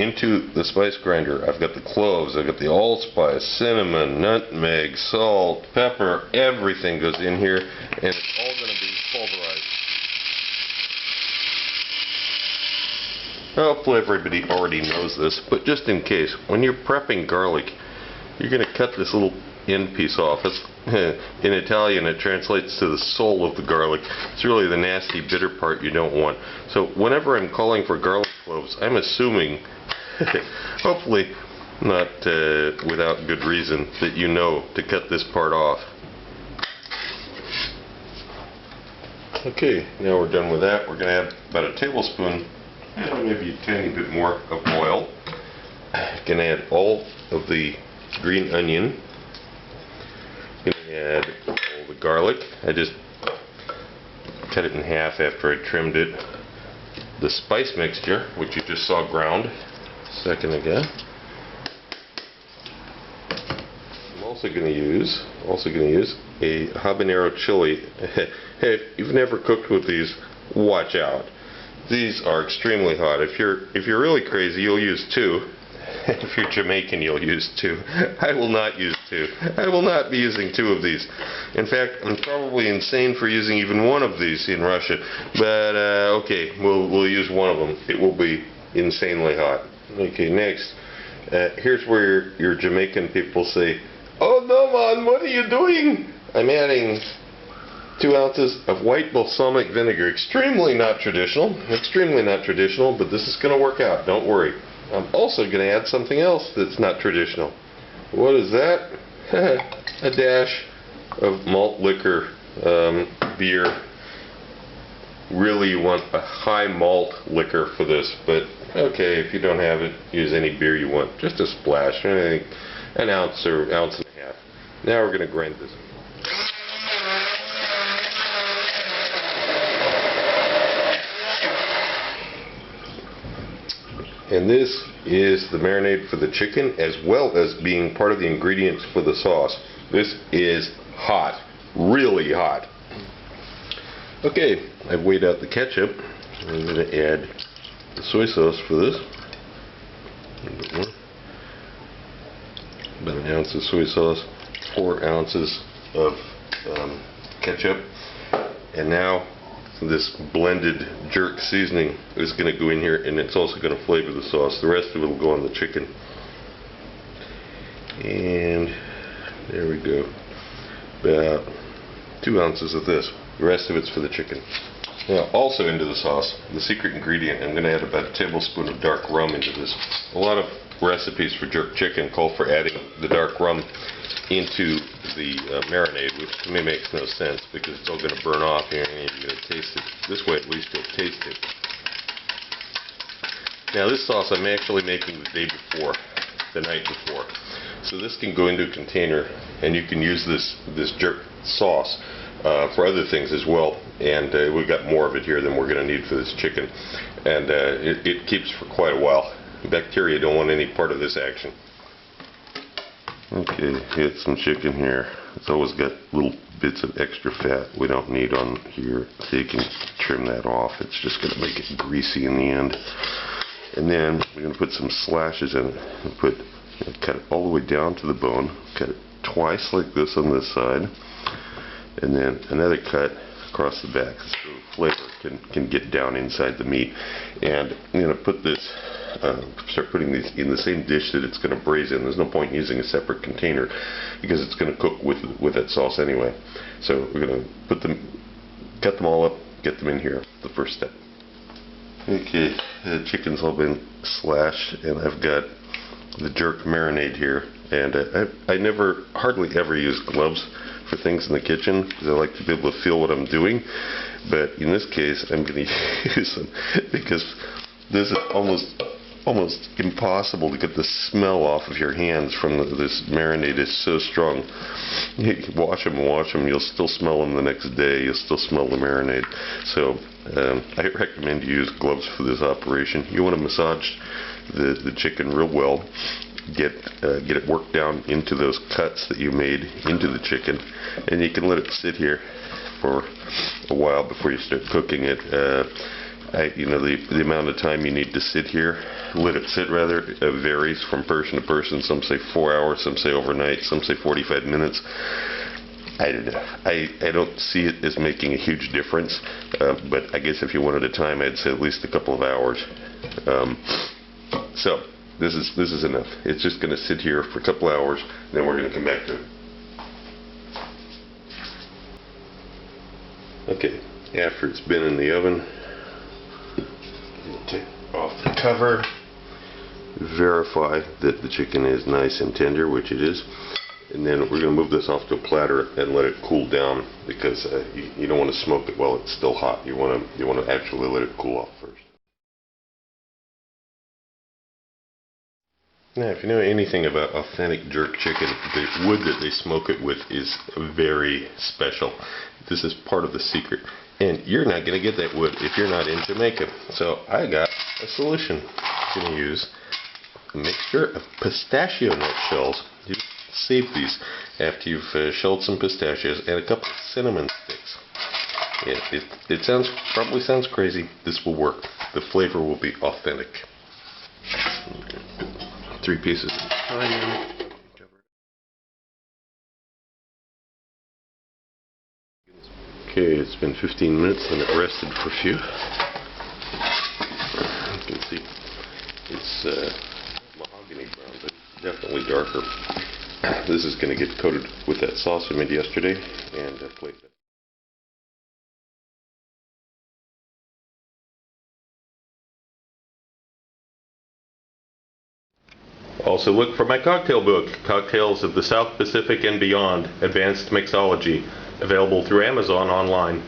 into the spice grinder. I've got the cloves, I've got the allspice, cinnamon, nutmeg, salt, pepper, everything goes in here, and it's all going to be pulverized. Hopefully everybody already knows this, but just in case, when you're prepping garlic, you're going to cut this little end piece off. It's, in Italian it translates to the soul of the garlic. It's really the nasty bitter part you don't want. So whenever I'm calling for garlic cloves, I'm assuming, hopefully not without good reason, that you know to cut this part off. Okay, now we're done with that. We're going to add about a tablespoon, maybe a tiny bit more of oil. Going to add all of the green onion. Going to add all the garlic. I just cut it in half after I trimmed it. The spice mixture, which you just saw ground a second ago. I'm also going to use a habanero chili. Hey, if you've never cooked with these, watch out. These are extremely hot. If you're really crazy, you'll use 2. If you're Jamaican, you'll use 2. I will not use 2. I will not be using 2 of these. In fact, I'm probably insane for using even 1 of these in Russia. But okay, we'll use 1 of them. It will be insanely hot. Okay, next, here's where your Jamaican people say, "Oh no, man, what are you doing?" I'm adding 2 ounces of white balsamic vinegar. Extremely not traditional, but this is going to work out, don't worry. I'm also going to add something else that's not traditional. What is that? A dash of malt liquor, beer. Really, you want a high malt liquor for this, but okay, if you don't have it, use any beer you want. Just a splash, I think an ounce or ounce and a half. Now we're going to grind this. And this is the marinade for the chicken, as well as being part of the ingredients for the sauce. This is hot, really hot. Okay, I've weighed out the ketchup. I'm going to add the soy sauce for this. A little bit more. About an ounce of soy sauce, 4 ounces of ketchup, and now this blended jerk seasoning is going to go in here, and it's also going to flavor the sauce. The rest of it will go on the chicken. And there we go. About 2 ounces of this. The rest of it's for the chicken. Now, also into the sauce, the secret ingredient, I'm going to add about a tablespoon of dark rum into this. A lot of recipes for jerk chicken call for adding the dark rum into the marinade, which to me makes no sense because it's all going to burn off here and you're going to taste it. This way at least you'll taste it. Now this sauce I'm actually making the day before, the night before. So this can go into a container and you can use this jerk sauce for other things as well, and we've got more of it here than we're going to need for this chicken, and it keeps for quite a while. Bacteria don't want any part of this action. Okay, hit some chicken here. It's always got little bits of extra fat we don't need on here, so you can trim that off. It's just going to make it greasy in the end. And then we're going to put some slashes in it. Cut it all the way down to the bone. Cut it twice like this on this side, and then another cut across the back so the flavor can get down inside the meat. And I'm going to put this, start putting these in the same dish that it's going to braise in. There's no point in using a separate container because it's going to cook with that sauce anyway. So we're going to put them, cut them all up, get them in here. The first step. Okay, the chicken's all been slashed, and I've got the jerk marinade here. And I hardly ever use gloves for things in the kitchen because I like to be able to feel what I'm doing. But in this case, I'm going to use them because this is almost impossible to get the smell off of your hands from this marinade. Is so strong. You wash them, you'll still smell them the next day. You'll still smell the marinade. So I recommend you use gloves for this operation. You want to massage the chicken real well. Get it worked down into those cuts that you made into the chicken, and you can let it sit here for a while before you start cooking it. The amount of time you need to sit here, let it sit rather, varies from person to person. Some say 4 hours, some say overnight, some say 45 minutes. I don't know. I don't see it as making a huge difference, but I guess if you wanted a time, I'd say at least a couple of hours. So this is enough. It's just going to sit here for a couple hours, then we're going to come back to it. Okay, after it's been in the oven, take off the cover, verify that the chicken is nice and tender, which it is, and then we're going to move this off to a platter and let it cool down, because you don't want to smoke it while it's still hot. You want to actually let it cool off first. Now, if you know anything about authentic jerk chicken, the wood that they smoke it with is very special. This is part of the secret. And you're not going to get that wood if you're not in Jamaica. So I got a solution. I'm going to use a mixture of pistachio nut shells. You save these after you've shelled some pistachios, and a couple of cinnamon sticks. It probably sounds crazy. This will work. The flavor will be authentic. 3 pieces of onion. Okay, it's been 15 minutes and it rested for a few. You can see it's mahogany brown, but definitely darker. This is going to get coated with that sauce we made yesterday and plate it. Also look for my cocktail book, Cocktails of the South Pacific and Beyond, Advanced Mixology, available through Amazon online.